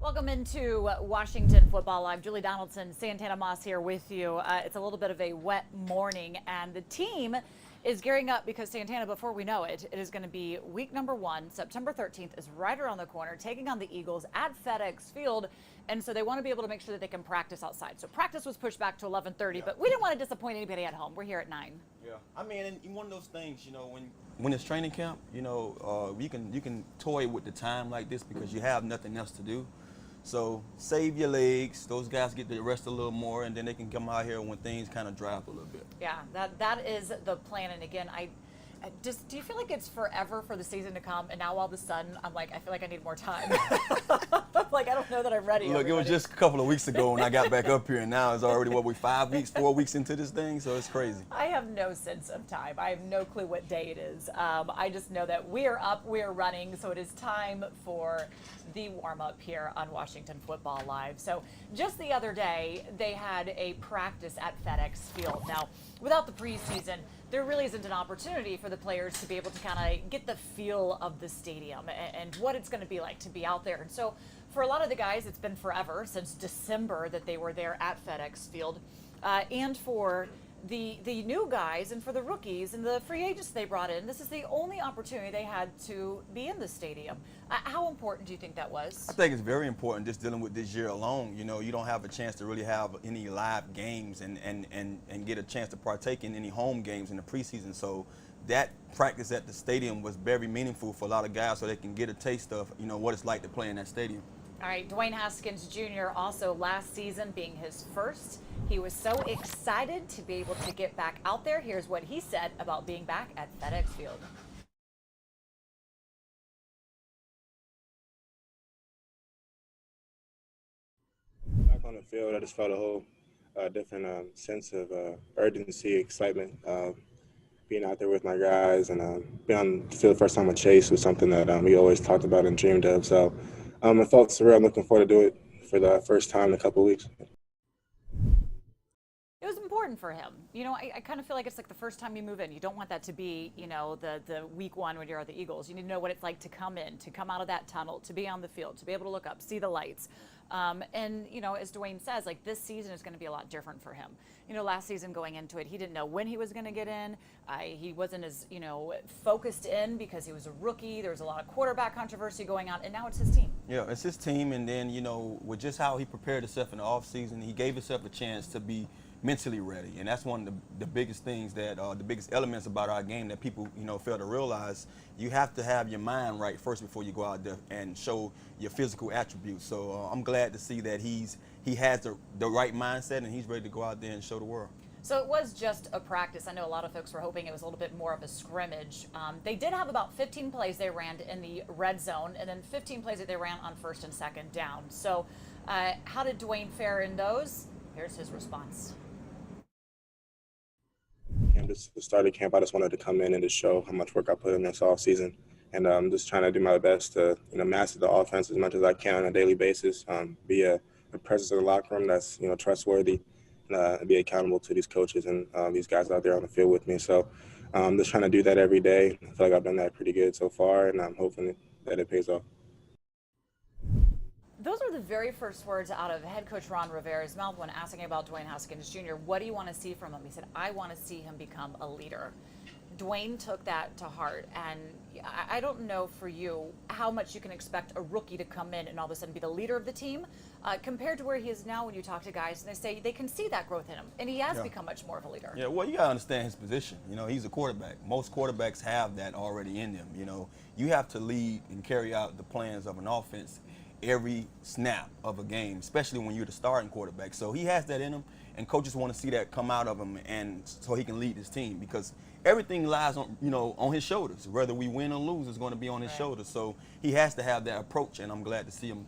Welcome into Washington Football Live. Julie Donaldson, Santana Moss here with you. It's a little bit of a wet morning, and the team is gearing up because Santana, before we know it, it is going to be week number 1. September 13th is right around the corner, taking on the Eagles at FedEx Field. And so they want to be able to make sure that they can practice outside. So practice was pushed back to 11:30, but we didn't want to disappoint anybody at home. We're here at 9. Yeah, I mean, and one of those things, when it's training camp, you can toy with the time like this because you have nothing else to do. So save your legs. Those guys get to rest a little more, and then they can come out here when things kind of dry up a little bit. Yeah, that is the plan. And again, do you feel like it's forever for the season to come, and now all of a sudden I'm like, I feel like I need more time. Like, I don't know that I'm ready. Look, It was just a couple of weeks ago when I got back up here, and now it's already, 4 weeks into this thing, so it's crazy. I have no sense of time. I have no clue what day it is. I just know that we are up, we are running, so it is time for the warm-up here on Washington Football Live. So just the other day, they had a practice at FedEx Field. Now, without the preseason, there really isn't an opportunity for the players to be able to kind of get the feel of the stadium and what it's going to be like to be out there. And so for a lot of the guys, it's been forever, since December, that they were there at FedEx Field. And for the new guys and for the rookies and the free agents they brought in, this is the only opportunity they had to be in the stadium. How important do you think that was? I think it's very important just dealing with this year alone. You don't have a chance to really have any live games and get a chance to partake in any home games in the preseason. So that practice at the stadium was very meaningful for a lot of guys so they can get a taste of, what it's like to play in that stadium. All right, Dwayne Haskins Jr. also last season being his first. He was so excited to be able to get back out there. Here's what he said about being back at FedEx Field. Back on the field, I just felt a whole different sense of urgency, excitement. Being out there with my guys and being on the field the first time with Chase was something that we always talked about and dreamed of. So it felt surreal. I'm looking forward to do it for the first time in a couple of weeks. It was important for him. I kind of feel like it's like the first time you move in. You don't want that to be, the week 1 when you're at the Eagles. You need to know what it's like to come in, to come out of that tunnel, to be on the field, to be able to look up, see the lights. And, as Dwayne says, like, this season is going to be a lot different for him. Last season going into it, he didn't know when he was going to get in. He wasn't as, focused in because he was a rookie. There was a lot of quarterback controversy going on, and now it's his team. Yeah, it's his team, and then, with just how he prepared himself in the offseason, he gave himself a chance to be mentally ready, and that's one of the biggest things that the biggest elements about our game that people fail to realize. You have to have your mind right first before you go out there and show your physical attributes. So I'm glad to see that he has the right mindset and he's ready to go out there and show the world. So it was just a practice. I know a lot of folks were hoping it was a little bit more of a scrimmage. They did have about 15 plays they ran in the red zone, and then 15 plays that they ran on first and second down. So how did Dwayne fare in those? Here's his response. Just started camp, I just wanted to come in and just show how much work I put in this all season, and I'm just trying to do my best to master the offense as much as I can on a daily basis. Be a presence in the locker room that's trustworthy, and be accountable to these coaches and these guys out there on the field with me. So I'm just trying to do that every day. I feel like I've done that pretty good so far, and I'm hoping that it pays off. Those are the very first words out of head coach Ron Rivera's mouth when asking about Dwayne Haskins Jr. What do you want to see from him? He said, I want to see him become a leader. Dwayne took that to heart, and I don't know for you how much you can expect a rookie to come in and all of a sudden be the leader of the team compared to where he is now when you talk to guys and they say they can see that growth in him, and he has become much more of a leader. Yeah, well, you got to understand his position. He's a quarterback. Most quarterbacks have that already in them. You have to lead and carry out the plans of an offense every snap of a game, especially when you're the starting quarterback. So he has that in him, and coaches want to see that come out of him, and so he can lead his team because everything lies on on his shoulders. Whether we win or lose is going to be on his shoulders. So he has to have that approach, and I'm glad to see him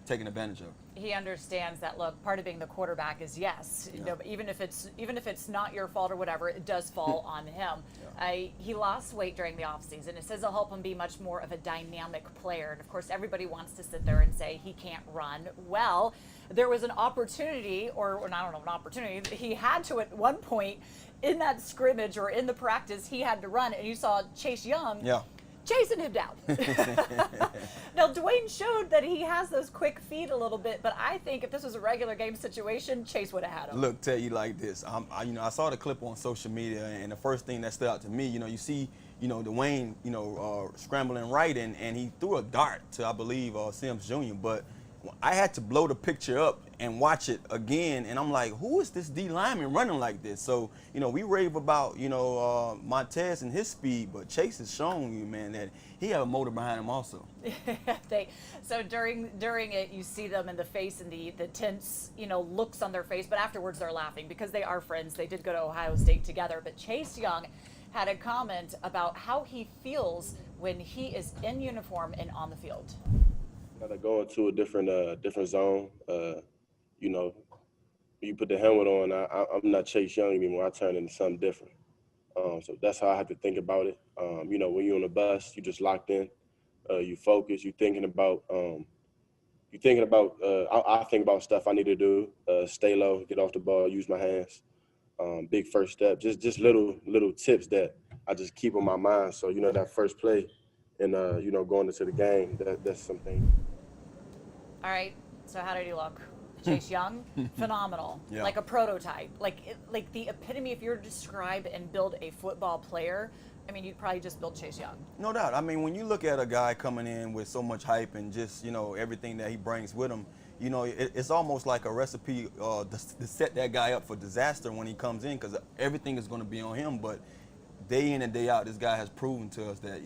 taking advantage of it. He understands that, look, part of being the quarterback is even if it's not your fault or whatever, it does fall on him. He lost weight during the offseason. It says it'll help him be much more of a dynamic player. And of course, everybody wants to sit there and say he can't run. Well, there was an opportunity, or I don't know, an opportunity. He had to at one point in that scrimmage or in the practice, he had to run, and you saw Chase Young chasing him down. Now, Dwayne showed that he has those quick feet a little bit, but I think if this was a regular game situation, Chase would have had him. Look, tell you like this. I saw the clip on social media, and the first thing that stood out to me, you see, Dwayne, scrambling right, and he threw a dart to, I believe, Sims Jr., but I had to blow the picture up and watch it again, and I'm like, who is this D lineman running like this? So, we rave about, Montez and his speed, but Chase has shown you, man, that he had a motor behind him also. So during it, you see them in the face and the tense, looks on their face, but afterwards they're laughing because they are friends. They did go to Ohio State together, but Chase Young had a comment about how he feels when he is in uniform and on the field. Gotta go into a different zone. You put the helmet on, I'm not Chase Young anymore. I turn into something different. So that's how I have to think about it. When you're on the bus, you just locked in. You focus. I think about stuff I need to do. Stay low, get off the ball, use my hands. Big first step. Just little tips that I just keep on my mind. So that first play, and going into the game, that's something. All right, so how did he look? Chase Young, phenomenal, yeah. Like a prototype, like the epitome. If you were to describe and build a football player, I mean, you'd probably just build Chase Young. No doubt. I mean, when you look at a guy coming in with so much hype and just, everything that he brings with him, it's almost like a recipe to set that guy up for disaster when he comes in, because everything is going to be on him. But day in and day out, this guy has proven to us that,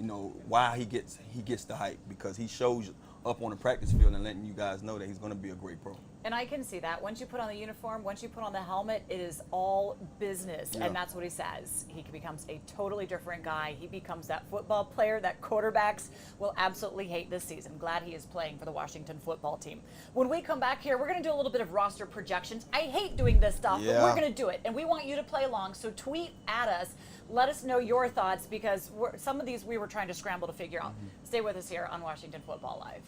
why he gets the hype, because he shows up on the practice field and letting you guys know that he's going to be a great pro. And I can see that. Once you put on the uniform, once you put on the helmet, it is all business. Yeah. And that's what he says. He becomes a totally different guy. He becomes that football player that quarterbacks will absolutely hate this season. Glad he is playing for the Washington football team. When we come back here, we're going to do a little bit of roster projections. I hate doing this stuff, but we're going to do it. And we want you to play along. So tweet at us. Let us know your thoughts, because some of these we were trying to scramble to figure out. Stay with us here on Washington Football Live.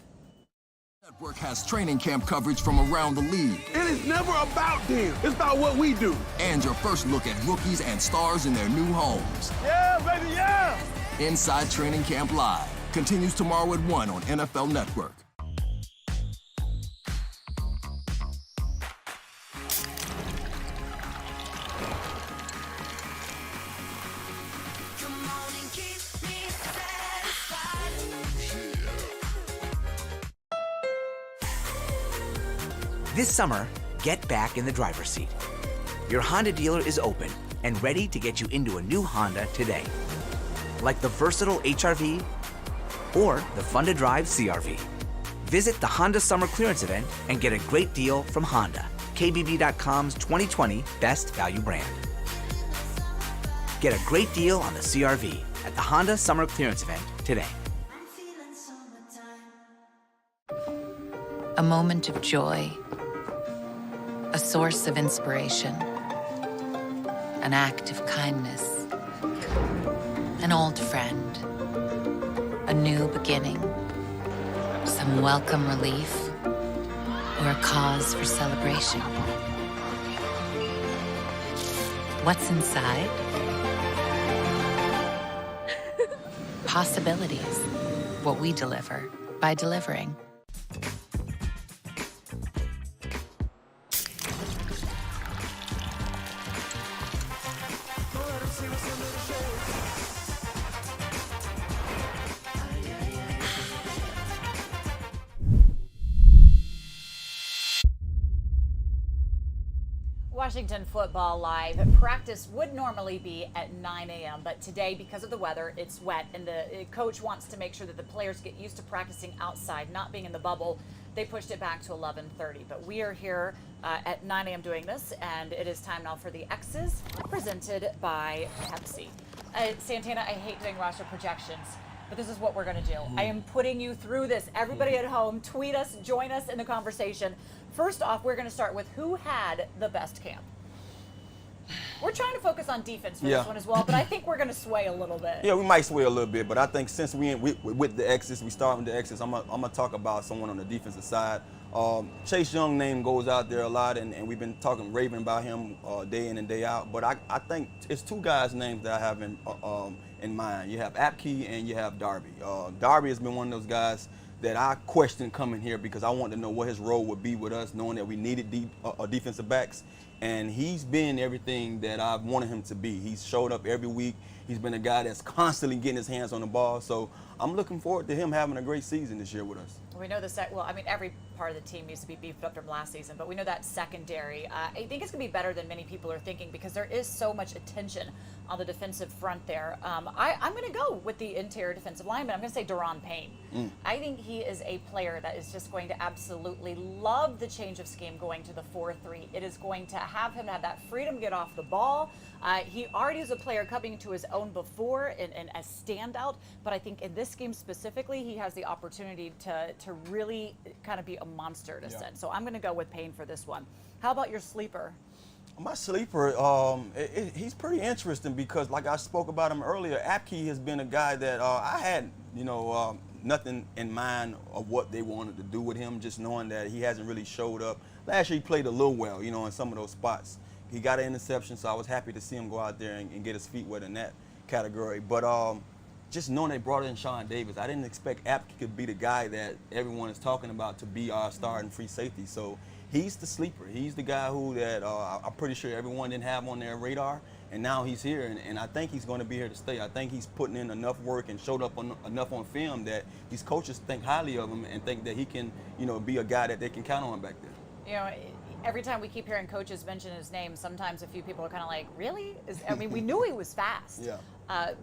Network has training camp coverage from around the league. It is never about them. It's about what we do. And your first look at rookies and stars in their new homes. Yeah, baby, yeah! Inside Training Camp Live continues tomorrow at 1 on NFL Network. This summer, get back in the driver's seat. Your Honda dealer is open and ready to get you into a new Honda today. Like the versatile HR-V or the fun-to-drive CR-V. Visit the Honda Summer Clearance Event and get a great deal from Honda, KBB.com's 2020 Best Value Brand. Get a great deal on the CR-V at the Honda Summer Clearance Event today. A moment of joy. A source of inspiration, an act of kindness, an old friend, a new beginning, some welcome relief, or a cause for celebration. What's inside? Possibilities. What we deliver by delivering. Washington Football Live. Practice would normally be at 9 a.m., but today, because of the weather, it's wet, and the coach wants to make sure that the players get used to practicing outside, not being in the bubble. They pushed it back to 11:30, but we are here at 9 a.m. doing this, and it is time now for the X's, presented by Pepsi. Santana, I hate doing roster projections, but this is what we're going to do. I am putting you through this. Everybody at home, tweet us, join us in the conversation. First off, we're going to start with who had the best camp. We're trying to focus on defense for Yeah. this one as well, but I think we're going to sway a little bit. Yeah, we might sway a little bit, but I think since with the X's, we start with the X's, I'm gonna talk about someone on the defensive side. Chase Young name goes out there a lot, and we've been raving about him day in and day out. But I think it's two guys' names that I have in mind. You have Apke and you have Darby. Darby has been one of those guys that I questioned coming here because I wanted to know what his role would be with us, knowing that we needed defensive backs. And he's been everything that I've wanted him to be. He's showed up every week. He's been a guy that's constantly getting his hands on the ball. So I'm looking forward to him having a great season this year with us. We know well, I mean, every part of the team needs to be beefed up from last season, but we know that secondary, I think it's going to be better than many people are thinking because there is so much attention on the defensive front there. I'm going to go with the interior defensive lineman. I'm going to say Daron Payne. I think he is a player that is just going to absolutely love the change of scheme going to the 4-3. It is going to have him have that freedom to get off the ball. He already is a player coming to his own before and a standout, but I think in this game specifically, he has the opportunity to really kind of be a monster in a sense. So I'm going to go with Payne for this one. How about your sleeper? My sleeper, he's pretty interesting because, like I spoke about him earlier, Apke has been a guy that I had, nothing in mind of what they wanted to do with him, just knowing that he hasn't really showed up. Last year he played a little well, in some of those spots. He got an interception, so I was happy to see him go out there and get his feet wet in that category. But just knowing they brought in Sean Davis, I didn't expect Apke could be the guy that everyone is talking about to be our starting free safety. So he's the sleeper. He's the guy I'm pretty sure everyone didn't have on their radar, and now he's here, and I think he's going to be here to stay. I think he's putting in enough work and showed up enough on film that these coaches think highly of him and think that he can, be a guy that they can count on back there. Every time we keep hearing coaches mention his name, sometimes a few people are kind of like, really? We knew he was fast. Yeah.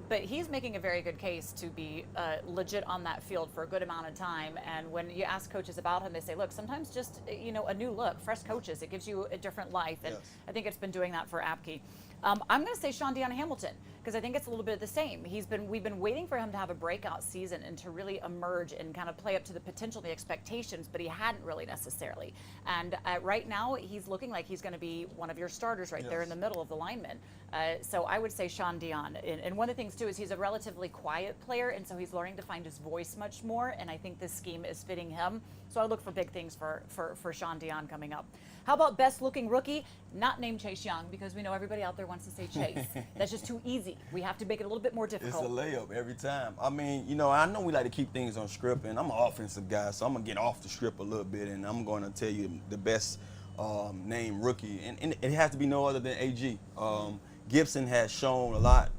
But he's making a very good case to be legit on that field for a good amount of time. And when you ask coaches about him, they say, look, sometimes just, a new look, fresh coaches, it gives you a different life. And Yes. I think it's been doing that for Apke. I'm going to say Sean Hamilton because I think it's a little bit of the same. We've been waiting for him to have a breakout season and to really emerge and kind of play up to the potential, the expectations, but he hadn't really necessarily. And right now, he's looking like he's going to be one of your starters right there in the middle of the linemen. So I would say Sean Dion. And one of the things too is he's a relatively quiet player, and so he's learning to find his voice much more. And I think this scheme is fitting him. So I look for big things for Sean Dion coming up. How about best looking rookie? Not named Chase Young, because we know everybody out there wants to say Chase. That's just too easy. We have to make it a little bit more difficult. It's a layup every time. I mean, I know we like to keep things on script, and I'm an offensive guy, so I'm going to get off the script a little bit, and I'm going to tell you the best named rookie. And it has to be no other than AG. Gibson has shown a lot,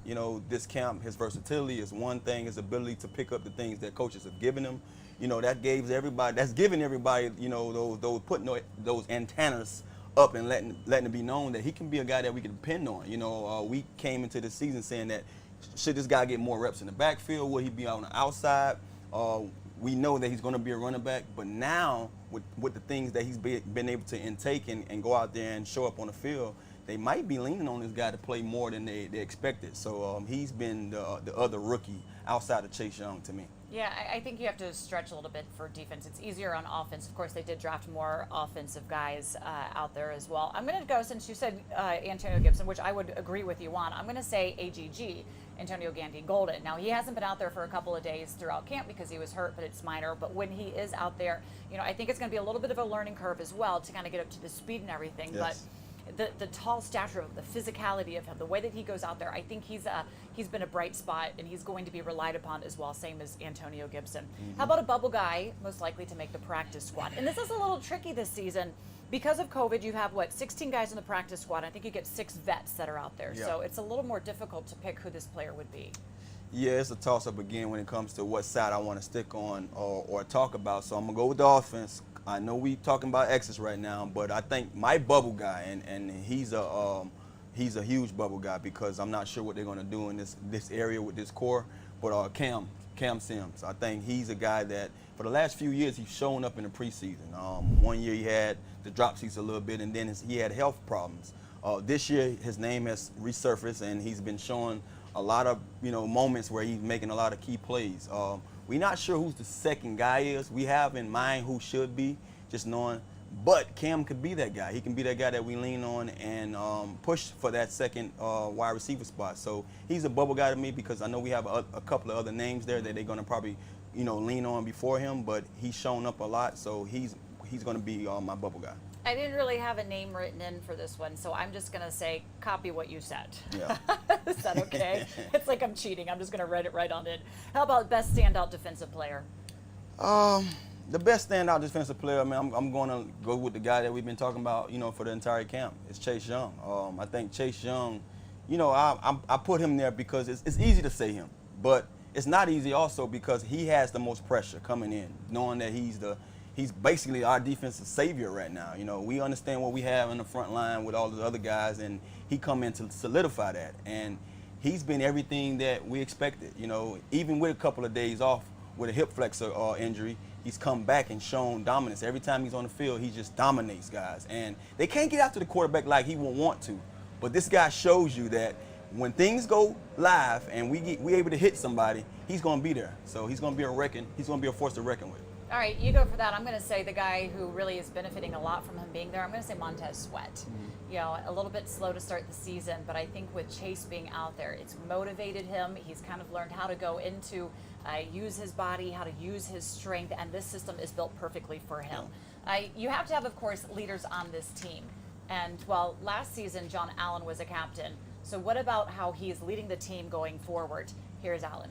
this camp. His versatility is one thing, his ability to pick up the things that coaches have given him. That's giving everybody, those putting those antennas up and letting it be known that he can be a guy that we can depend on. We came into the season saying that should this guy get more reps in the backfield, will he be on the outside? We know that he's going to be a running back, but now with the things that he's been able to intake and go out there and show up on the field, they might be leaning on this guy to play more than they expected. So he's been the other rookie outside of Chase Young to me. Yeah, I think you have to stretch a little bit for defense. It's easier on offense. Of course, they did draft more offensive guys out there as well. I'm going to go, since you said Antonio Gibson, which I would agree with you on, I'm going to say AGG, Antonio Gandy Golden. Now, he hasn't been out there for a couple of days throughout camp because he was hurt, but it's minor. But when he is out there, I think it's going to be a little bit of a learning curve as well to kind of get up to the speed and everything. Yes. But the tall stature of him, the physicality of him, the way that he goes out there, I think he's been a bright spot, and he's going to be relied upon as well, same as Antonio Gibson. How about a bubble guy, most likely to make the practice squad? And this is a little tricky this season. Because of COVID, you have, 16 guys in the practice squad. I think you get 6 vets that are out there. Yeah. So it's a little more difficult to pick who this player would be. Yeah, it's a toss-up again when it comes to what side I want to stick on or talk about. So I'm going to go with the offense. I know we talking about X's right now, but I think my bubble guy, and he's a huge bubble guy because I'm not sure what they're going to do in this area with this core, but Cam Sims. I think he's a guy that for the last few years he's shown up in the preseason. One year he had the drop seats a little bit, and then he had health problems. This year his name has resurfaced, and he's been showing a lot of moments where he's making a lot of key plays. We're not sure who the second guy is. We have in mind who should be, just knowing But Cam could be that guy. He can be that guy that we lean on and push for that second wide receiver spot. So he's a bubble guy to me because I know we have a couple of other names there that they're going to probably, lean on before him. But he's shown up a lot, so he's going to be my bubble guy. I didn't really have a name written in for this one, so I'm just going to say copy what you said. Yeah. Is that okay? It's like I'm cheating. I'm just going to write it right on it. How about best standout defensive player? The best standout defensive player, man, I'm going to go with the guy that we've been talking about, for the entire camp. It's Chase Young. I think Chase Young, I put him there because it's easy to say him, but it's not easy also because he has the most pressure coming in, knowing that he's basically our defensive savior right now. We understand what we have in the front line with all the other guys, and he come in to solidify that. And he's been everything that we expected. Even with a couple of days off with a hip flexor injury, he's come back and shown dominance. Every time he's on the field, he just dominates guys. And they can't get after the quarterback like he would want to. But this guy shows you that when things go live and we able to hit somebody, he's going to be there. So he's going to be a force to reckon with. All right, you go for that. I'm going to say the guy who really is benefiting a lot from him being there, I'm going to say Montez Sweat. A little bit slow to start the season, but I think with Chase being out there, it's motivated him. He's kind of learned how to go into use his body, how to use his strength, and this system is built perfectly for him. You have to have, of course, leaders on this team. And, last season, John Allen was a captain. So what about how he is leading the team going forward? Here's Allen.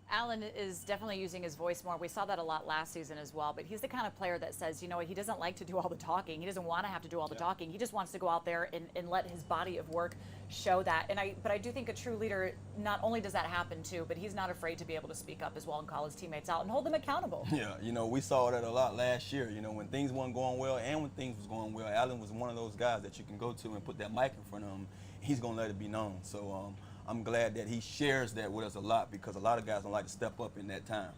Allen is definitely using his voice more. We saw that a lot last season as well, but he's the kind of player that says, he doesn't like to do all the talking. He doesn't want to have to do all the talking. He just wants to go out there and let his body of work show that. But I do think a true leader, not only does that happen too, but he's not afraid to be able to speak up as well and call his teammates out and hold them accountable. Yeah, we saw that a lot last year. When things weren't going well and when things was going well, Allen was one of those guys that you can go to and put that mic in front of him. He's going to let it be known. So I'm glad that he shares that with us a lot because a lot of guys don't like to step up in that time.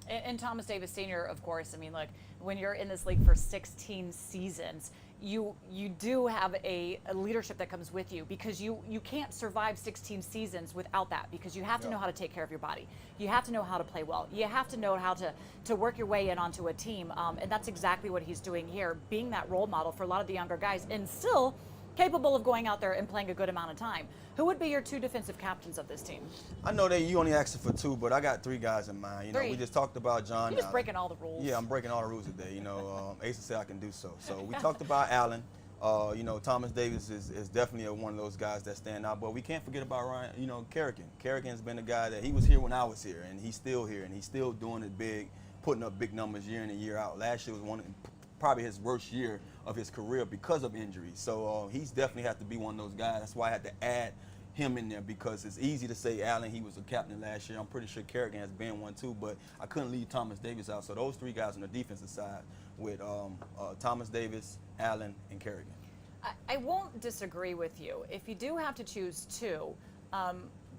And Thomas Davis Sr., of course, look, when you're in this league for 16 seasons, you do have a leadership that comes with you because you can't survive 16 seasons without that because you have to know how to take care of your body. You have to know how to play well. You have to know how to work your way in onto a team. And that's exactly what he's doing here, being that role model for a lot of the younger guys and still capable of going out there and playing a good amount of time. Who would be your two defensive captains of this team? I know that you only asked for two, but I got three guys in mind. Three. We just talked about John. You're just breaking all the rules. Yeah, I'm breaking all the rules today. Asa said I can do so. So we talked about Allen. Thomas Davis is definitely one of those guys that stand out. But we can't forget about Ryan. Kerrigan. Kerrigan's been a guy that he was here when I was here, and he's still here, and he's still doing it big, putting up big numbers year in and year out. Last year was probably his worst year of his career because of injuries. So he's definitely have to be one of those guys. That's why I had to add him in there because it's easy to say Allen, he was a captain last year. I'm pretty sure Kerrigan has been one too, but I couldn't leave Thomas Davis out. So those three guys on the defensive side with Thomas Davis, Allen, and Kerrigan. I won't disagree with you. If you do have to choose two,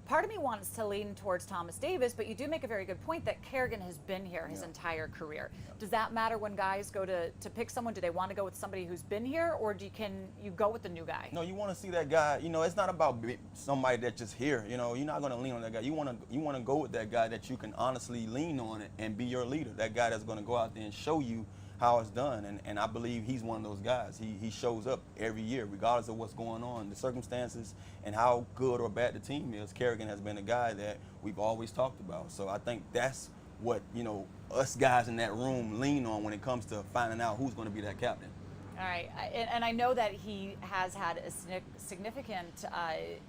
part of me wants to lean towards Thomas Davis, but you do make a very good point that Kerrigan has been here his entire career. Does that matter when guys go to pick someone? Do they want to go with somebody who's been here, or can you go with the new guy? No, you want to see that guy. It's not about somebody that's just here. You're not going to lean on that guy. You want to go with that guy that you can honestly lean on it and be your leader. That guy that's going to go out there and show you how it's done, and I believe he's one of those guys. He shows up every year, regardless of what's going on, the circumstances, and how good or bad the team is. Kerrigan has been a guy that we've always talked about. So I think that's what, us guys in that room lean on when it comes to finding out who's going to be that captain. All right, and I know that he has had a significant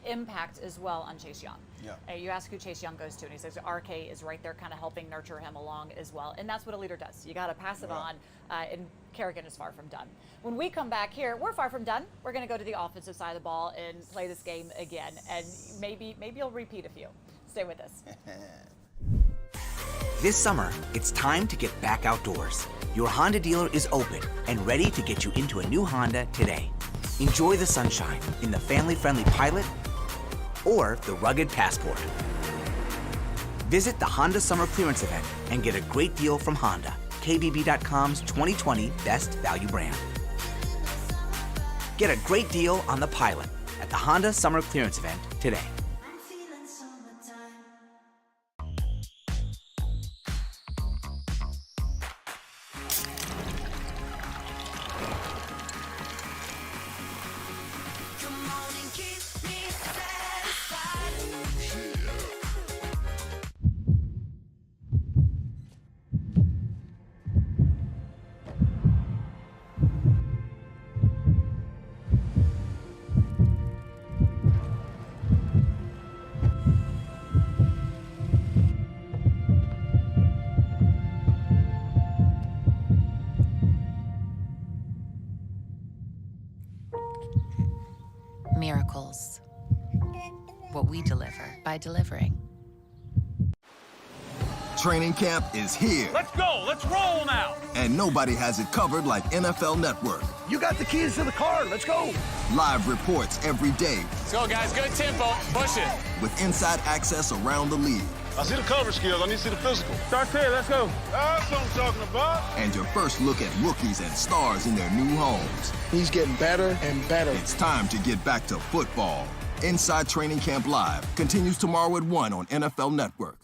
impact as well on Chase Young. Yeah. You ask who Chase Young goes to, and he says RK is right there kind of helping nurture him along as well. And that's what a leader does. You got to pass it on, and Kerrigan is far from done. When we come back here, we're far from done. We're going to go to the offensive side of the ball and play this game again, and maybe you'll repeat a few. Stay with us. This summer, it's time to get back outdoors. Your Honda dealer is open and ready to get you into a new Honda today. Enjoy the sunshine in the family-friendly Pilot or the rugged Passport. Visit the Honda Summer Clearance Event and get a great deal from Honda, KBB.com's 2020 Best Value Brand. Get a great deal on the Pilot at the Honda Summer Clearance Event today. Miracles. What we deliver by delivering. Training camp is here. Let's go. Let's roll now. And nobody has it covered like NFL Network. You got the keys to the car. Let's go. Live reports every day Let's go, guys. Good tempo. Push it. with inside access around the league. I see the cover skills. I need to see the physical. Start there. Let's go. That's what I'm talking about. And your first look at rookies and stars in their new homes. He's getting better and better. It's time to get back to football. Inside Training Camp Live continues tomorrow at 1 on NFL Network.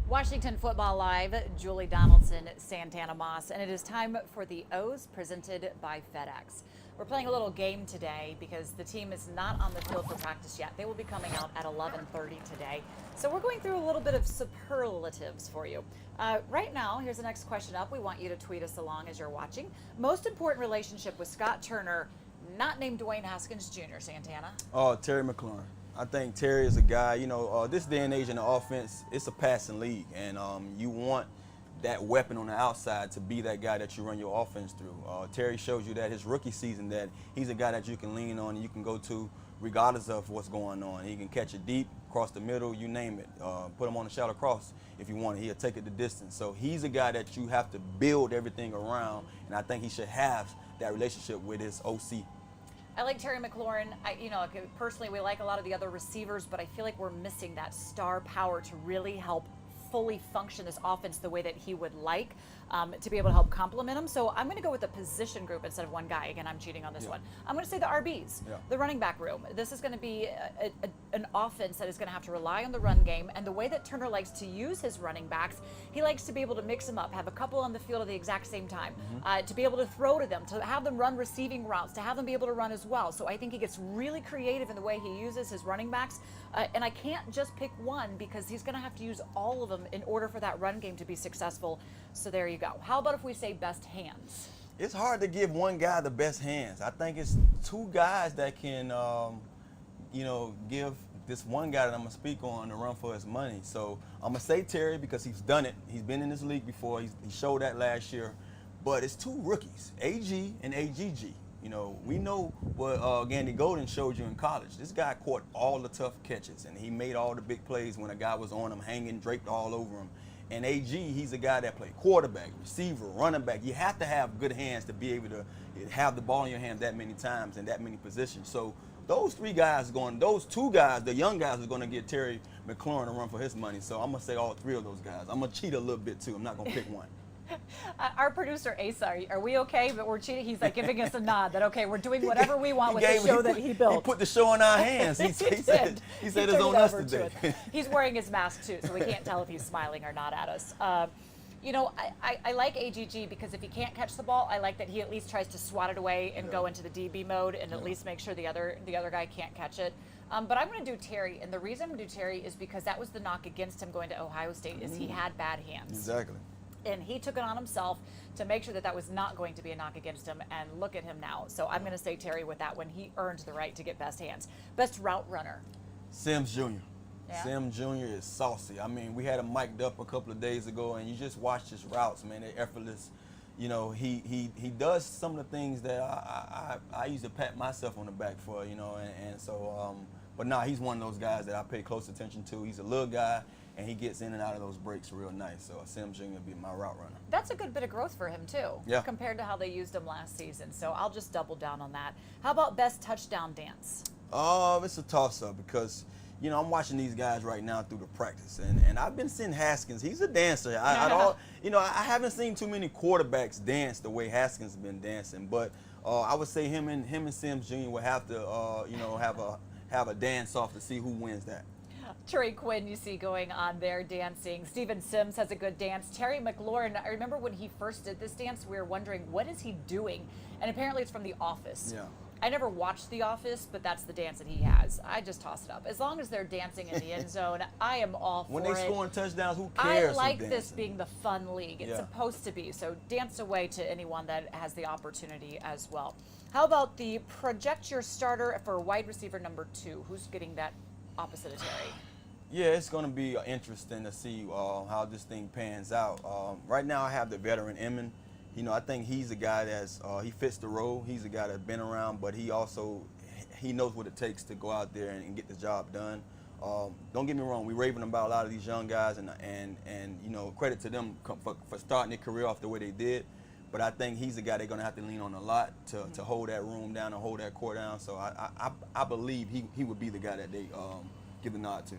Washington Football Live, Julie Donaldson, Santana Moss, and it is time for the O's presented by FedEx. We're playing a little game today because the team is not on the field for practice yet. They will be coming out at 11:30 today. So we're going through a little bit of superlatives for you. Right now, here's the next question up. We want you to tweet us along as you're watching. Most important relationship with Scott Turner, not named Dwayne Haskins Jr., Santana. Oh, Terry McLaurin. I think Terry is a guy, this day and age in the offense, it's a passing league. And you want that weapon on the outside to be that guy that you run your offense through. Terry shows you that his rookie season that he's a guy that you can lean on and you can go to regardless of what's going on. He can catch it deep, across the middle, you name it. Put him on a shallow cross if you want it. He'll take it the distance. So he's a guy that you have to build everything around, and I think he should have that relationship with his OC. I like Terry McLaurin. Personally, we like a lot of the other receivers, but I feel like we're missing that star power to really help fully function this offense the way that he would like, to be able to help complement him. So I'm going to go with a position group instead of one guy. Again, I'm cheating on this one. I'm going to say the RBs, the running back room. This is going to be an offense that is going to have to rely on the run game. And the way that Turner likes to use his running backs, he likes to be able to mix them up, have a couple on the field at the exact same time, to be able to throw to them, to have them run receiving routes, to have them be able to run as well. So I think he gets really creative in the way he uses his running backs. And I can't just pick one because he's going to have to use all of them in order for that run game to be successful. So there you go. How about if we say best hands? It's hard to give one guy the best hands. I think it's two guys that can, give this one guy that I'm going to speak on the run for his money. So I'm going to say Terry because he's done it. He's been in this league before. He showed that last year. But it's two rookies, AG and AGG. We know what Gandy Golden showed you in college. This guy caught all the tough catches, and he made all the big plays when a guy was on him, hanging, draped all over him. And AG, he's a guy that played quarterback, receiver, running back. You have to have good hands to be able to have the ball in your hand that many times in that many positions. So those two guys, the young guys, are going to get Terry McLaurin to run for his money. So I'm going to say all three of those guys. I'm going to cheat a little bit, too. I'm not going to pick one. Our producer, Asa, are we okay? But we're cheating. He's like giving us a nod that, okay, we're doing whatever we want with the show that he built. He put the show in our hands. He said it's on us today. He's wearing his mask, too, so we can't tell if he's smiling or not at us. I like AGG because if he can't catch the ball, I like that he at least tries to swat it away and go into the DB mode and at least make sure the other guy can't catch it. But I'm going to do Terry, and the reason I'm going to do Terry is because that was the knock against him going to Ohio State is he had bad hands. Exactly. And he took it on himself to make sure that that was not going to be a knock against him, and look at him now. So I'm going to say Terry with that one. He earned the right to get best hands. Best route runner. Sims Jr. Yeah. Sims Jr. is saucy. I mean, we had him mic'd up a couple of days ago, and you just watch his routes, man. They're effortless. You know, he does some of the things that I used to pat myself on the back for, you know, and so, but nah, he's one of those guys that I pay close attention to. He's a little guy, and he gets in and out of those breaks real nice. So Sims Jr. would be my route runner. That's a good bit of growth for him, too, yeah, compared to how they used him last season. So I'll just double down on that. How about best touchdown dance? It's a toss-up because, you know, I'm watching these guys right now through the practice, and I've been seeing Haskins. He's a dancer. I haven't seen too many quarterbacks dance the way Haskins has been dancing, but I would say him and Sims Jr. will have to, have a dance-off to see who wins that. Trey Quinn, you see going on there dancing. Steven Sims has a good dance. Terry McLaurin, I remember when he first did this dance, we were wondering, what is he doing? And apparently it's from The Office. Yeah. I never watched The Office, but that's the dance that he has. I just toss it up. As long as they're dancing in the end zone, I am all for it. When they scoring touchdowns, who cares? I like this being the fun league. It's yeah. supposed to be. So dance away to anyone that has the opportunity as well. How about the project your starter for wide receiver number 2? Who's getting that opposite of Terry? Yeah, it's going to be interesting to see how this thing pans out. Right now, I have the veteran Emmon. You know, I think he's a guy that's he fits the role. He's a guy that's been around, but he knows what it takes to go out there and get the job done. Don't get me wrong, we're raving about a lot of these young guys, and you know, credit to them for starting their career off the way they did. But I think he's a guy they're going to have to lean on a lot to hold that room down and hold that core down. So I believe he would be the guy that they give the nod to.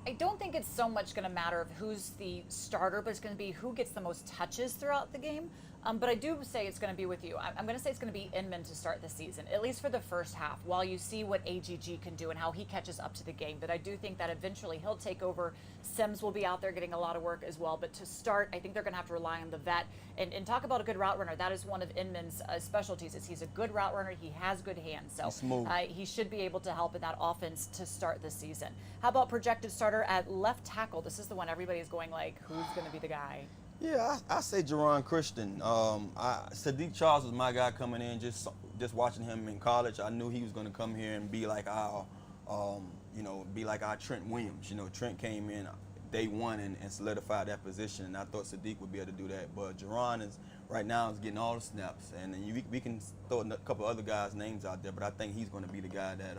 I don't think it's so much going to matter of who's the starter, but it's going to be who gets the most touches throughout the game. But I do say it's going to be with you. I'm going to say it's going to be Inman to start the season, at least for the first half, while you see what AGG can do and how he catches up to the game. But I do think that eventually he'll take over. Sims will be out there getting a lot of work as well. But to start, I think they're going to have to rely on the vet. And talk about a good route runner. That is one of Inman's specialties. Is he's a good route runner. He has good hands. So he should be able to help in that offense to start the season. How about projected starter at left tackle? This is the one everybody's going like, who's going to be the guy? Yeah, I say Jerron Christian. Sadiq Charles was my guy coming in. Just watching him in college, I knew he was going to come here and be like our Trent Williams. You know, Trent came in day one and solidified that position, and I thought Sadiq would be able to do that. But Jerron is right now getting all the snaps, and we can throw a couple other guys' names out there, but I think he's going to be the guy that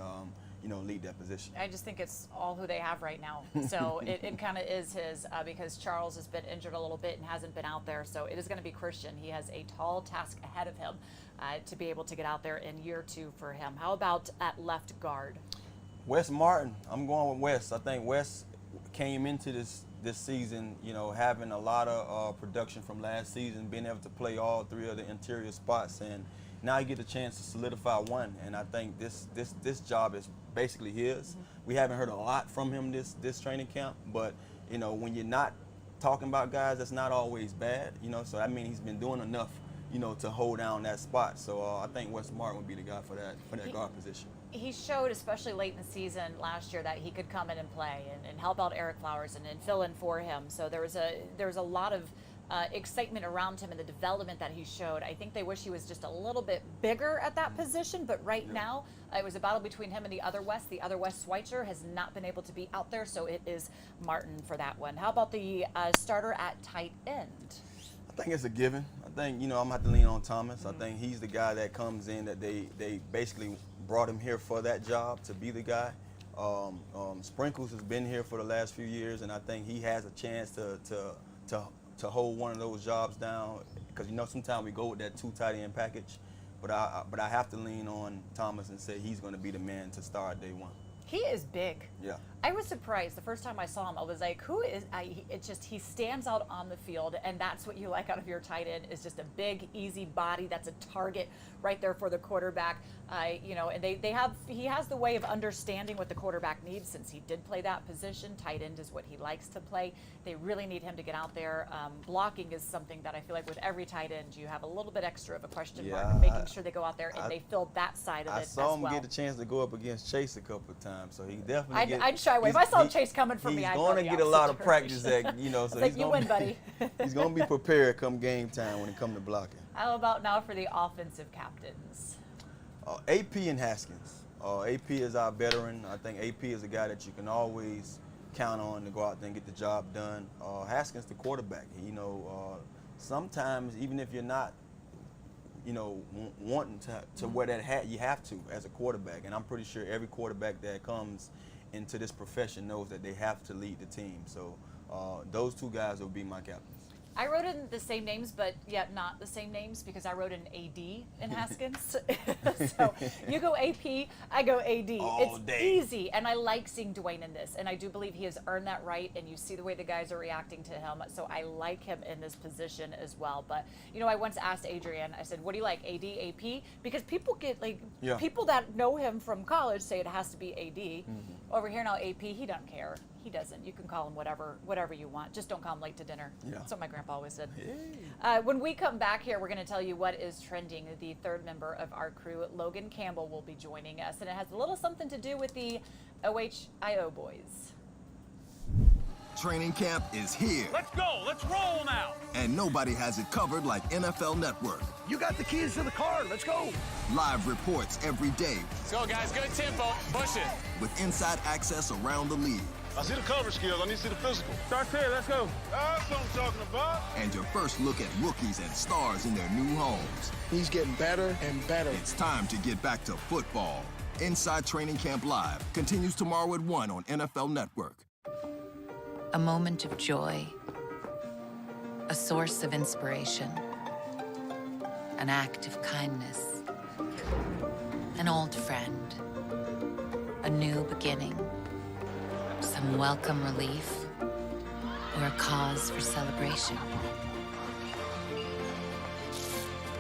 lead that position. I just think it's all who they have right now. So it kind of is his because Charles has been injured a little bit and hasn't been out there. So it is going to be Christian. He has a tall task ahead of him to be able to get out there in year 2 for him. How about at left guard? Wes Martin. I'm going with Wes. I think Wes came into this season, you know, having a lot of production from last season, being able to play all 3 of the interior spots, and now you get a chance to solidify one. And I think this job is basically his. Mm-hmm. We haven't heard a lot from him this training camp, but you know, when you're not talking about guys, that's not always bad. You know, so I mean, he's been doing enough, you know, to hold down that spot. So I think Wes Martin would be the guy for that guard position. He showed, especially late in the season last year, that he could come in and play and help out Eric Flowers and fill in for him. So there was a lot of excitement around him and the development that he showed. I think they wish he was just a little bit bigger at that position, but right now it was a battle between him and the other West. The other West, Schweitzer, has not been able to be out there, so it is Martin for that one. How about the starter at tight end? I think it's a given. I think, you know, I'm going to have to lean on Thomas. I think he's the guy that comes in that they basically brought him here for that job, to be the guy. Sprinkles has been here for the last few years, and I think he has a chance to hold one of those jobs down, because you know sometimes we go with that 2 tight end package, but I have to lean on Thomas and say he's going to be the man to start day one. He is big. Yeah. I was surprised the first time I saw him. I was like, "Who is?" It's just he stands out on the field, and that's what you like out of your tight end is just a big, easy body. That's a target right there for the quarterback. And he has the way of understanding what the quarterback needs since he did play that position. Tight end is what he likes to play. They really need him to get out there. Blocking is something that I feel like with every tight end you have a little bit extra of a question mark, making sure they go out there and they fill that side of it as well. I saw him get a chance to go up against Chase a couple of times, so he definitely. I'd shy away. If I saw Chase coming for me, I'd go He's going to get a lot of practice at, so like, you win, buddy. He's going to be prepared come game time when it comes to blocking. How about now for the offensive captains? AP and Haskins. AP is our veteran. I think AP is a guy that you can always count on to go out there and get the job done. Haskins, the quarterback. Sometimes even if you're not, wanting to wear that hat, you have to as a quarterback. And I'm pretty sure every quarterback that comes into this profession knows that they have to lead the team. So those two guys will be my captains. I wrote in the same names, but yet not the same names because I wrote an AD in Haskins. So you go AP, I go AD. All it's day. Easy, and I like seeing Dwayne in this, and I do believe he has earned that right, and you see the way the guys are reacting to him, so I like him in this position as well. But, I once asked Adrian, I said, what do you like, AD, AP? Because people get, people that know him from college say it has to be AD. Mm-hmm. Over here now, AP, he doesn't care. He doesn't. You can call him whatever you want. Just don't call him late to dinner. Yeah. That's what my grandpa always said. Hey. When we come back here, we're going to tell you what is trending. The third member of our crew, Logan Campbell, will be joining us, and it has a little something to do with the OHIO boys. Training camp is here. Let's go. Let's roll now. And nobody has it covered like NFL Network. You got the keys to the car. Let's go. Live reports every day. Let's go, guys. Good tempo. Push it. With inside access around the league. I see the cover skills. I need to see the physical. Start here. Let's go. That's what I'm talking about. And your first look at rookies and stars in their new homes. He's getting better and better. It's time to get back to football. Inside Training Camp Live continues tomorrow at 1 on NFL Network. A moment of joy, a source of inspiration, an act of kindness, an old friend, a new beginning, some welcome relief, or a cause for celebration.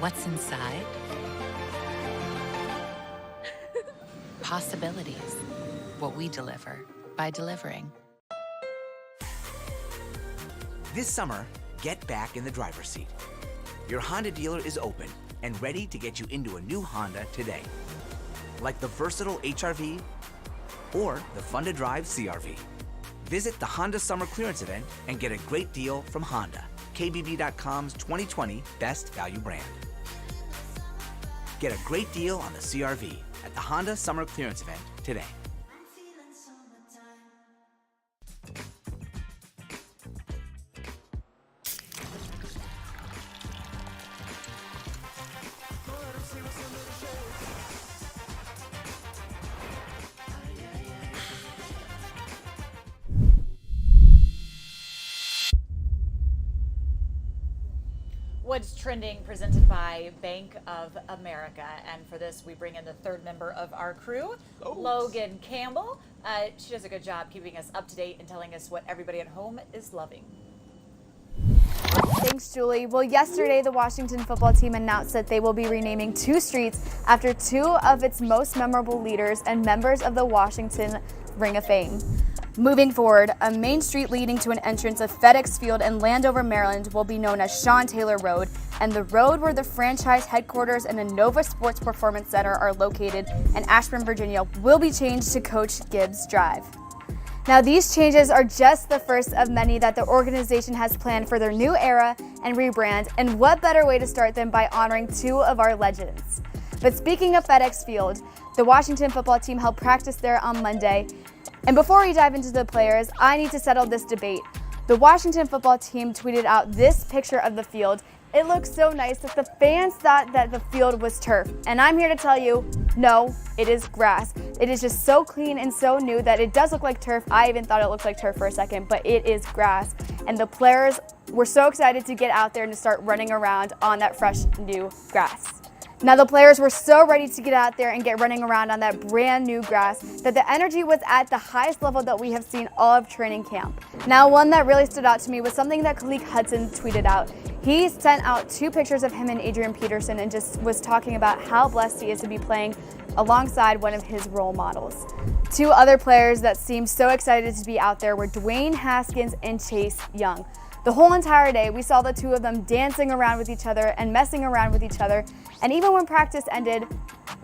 What's inside? Possibilities. What we deliver by delivering. This summer, get back in the driver's seat. Your Honda dealer is open and ready to get you into a new Honda today. Like the versatile HR-V or the fun-to-drive CR-V. Visit the Honda Summer Clearance Event and get a great deal from Honda, KBB.com's 2020 Best Value Brand. Get a great deal on the CR-V at the Honda Summer Clearance Event today. What's Trending, presented by Bank of America. And for this, we bring in the third member of our crew, Logan Campbell. She does a good job keeping us up to date and telling us what everybody at home is loving. Thanks, Julie. Well, yesterday, the Washington football team announced that they will be renaming 2 streets after 2 of its most memorable leaders and members of the Washington Ring of Fame. Moving forward, a main street leading to an entrance of FedEx Field in Landover, Maryland will be known as Sean Taylor Road, and the road where the franchise headquarters and the Nova Sports Performance Center are located in Ashburn, Virginia, will be changed to Coach Gibbs Drive. Now, these changes are just the first of many that the organization has planned for their new era and rebrand, and what better way to start than by honoring 2 of our legends. But speaking of FedEx Field, the Washington football team held practice there on Monday. And before we dive into the players, I need to settle this debate. The Washington football team tweeted out this picture of the field. It looks so nice that the fans thought that the field was turf. And I'm here to tell you, no, it is grass. It is just so clean and so new that it does look like turf. I even thought it looked like turf for a second, but it is grass. And the players were so excited to get out there and to start running around on that fresh new grass. Now the players were so ready to get out there and get running around on that brand new grass that the energy was at the highest level that we have seen all of training camp. Now one that really stood out to me was something that Khalid Hudson tweeted out. He sent out 2 pictures of him and Adrian Peterson and just was talking about how blessed he is to be playing alongside one of his role models. 2 other players that seemed so excited to be out there were Dwayne Haskins and Chase Young. The whole entire day, we saw the 2 of them dancing around with each other and messing around with each other. And even when practice ended,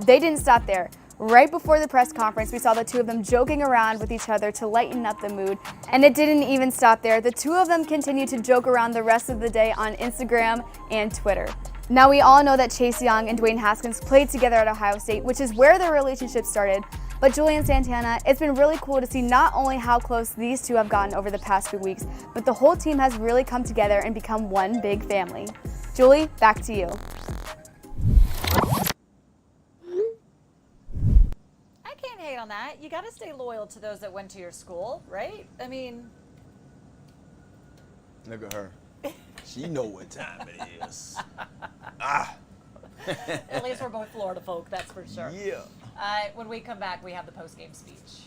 they didn't stop there. Right before the press conference, we saw the 2 of them joking around with each other to lighten up the mood. And it didn't even stop there. The 2 of them continued to joke around the rest of the day on Instagram and Twitter. Now we all know that Chase Young and Dwayne Haskins played together at Ohio State, which is where their relationship started. But Julie and Santana, it's been really cool to see not only how close these 2 have gotten over the past few weeks, but the whole team has really come together and become one big family. Julie, back to you. I can't hate on that. You got to stay loyal to those that went to your school, right? I mean, look at her. She know what time it is. At least we're both Florida folk, that's for sure. Yeah. When we come back, we have the post-game speech.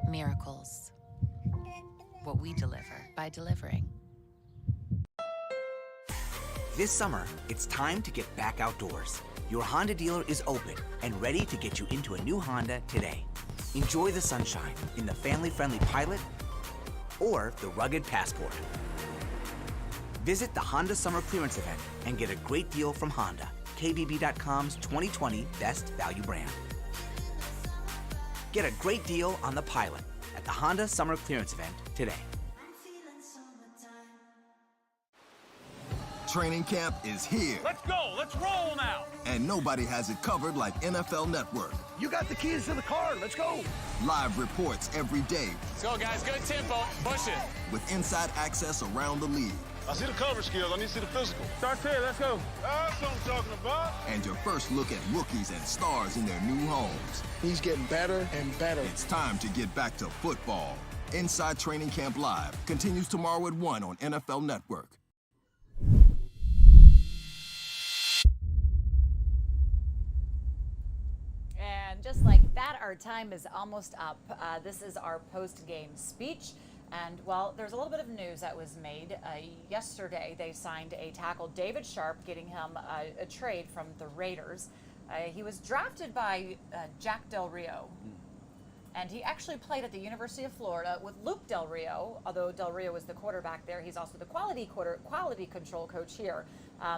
Miracles. What we deliver by delivering. This summer, it's time to get back outdoors. Your Honda dealer is open and ready to get you into a new Honda today. Enjoy the sunshine in the family-friendly Pilot or the rugged Passport. Visit the Honda Summer Clearance Event and get a great deal from Honda, KBB.com's 2020 Best Value Brand. Get a great deal on the Pilot at the Honda Summer Clearance Event today. Training camp is here. Let's go. Let's roll now. And nobody has it covered like NFL Network. You got the keys to the car. Let's go. Live reports every day. Let's go, guys. Good tempo. Push it. With inside access around the league. I see the coverage skills. I need to see the physical. Start there. Let's go. That's what I'm talking about. And your first look at rookies and stars in their new homes. He's getting better and better. It's time to get back to football. Inside Training Camp Live continues tomorrow at 1 on NFL Network. And just like that, our time is almost up. This is our post-game speech. And, well, there's a little bit of news that was made. Yesterday, they signed a tackle, David Sharp, getting him a trade from the Raiders. He was drafted by Jack Del Rio. And he actually played at the University of Florida with Luke Del Rio. Although Del Rio was the quarterback there, he's also the quality control coach here.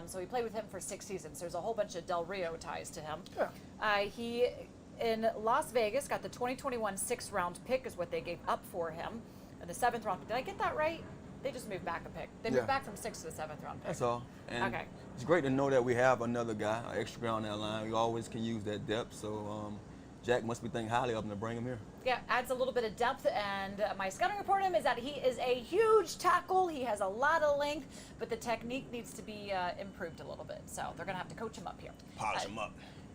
So he played with him for 6 seasons. There's a whole bunch of Del Rio ties to him. Yeah. He, in Las Vegas, got the 2021 6th-round pick is what they gave up for him. And the 7th round pick. Did I get that right? They just moved back a pick. They moved back from 6th to the 7th round pick. That's all. And okay. It's great to know that we have another guy, an extra guy on that line. We always can use that depth. So Jack must be thinking highly of him to bring him here. Yeah, adds a little bit of depth. And my scouting report on him is that he is a huge tackle. He has a lot of length, but the technique needs to be improved a little bit. So they're going to have to coach him up here. Polish him up.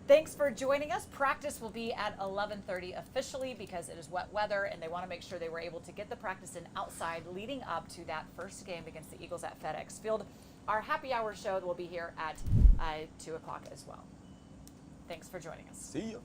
Thanks for joining us. Practice will be at 11:30 officially because it is wet weather, and they want to make sure they were able to get the practice in outside leading up to that first game against the Eagles at FedEx Field. Our happy hour show will be here at 2 o'clock as well. Thanks for joining us. See you.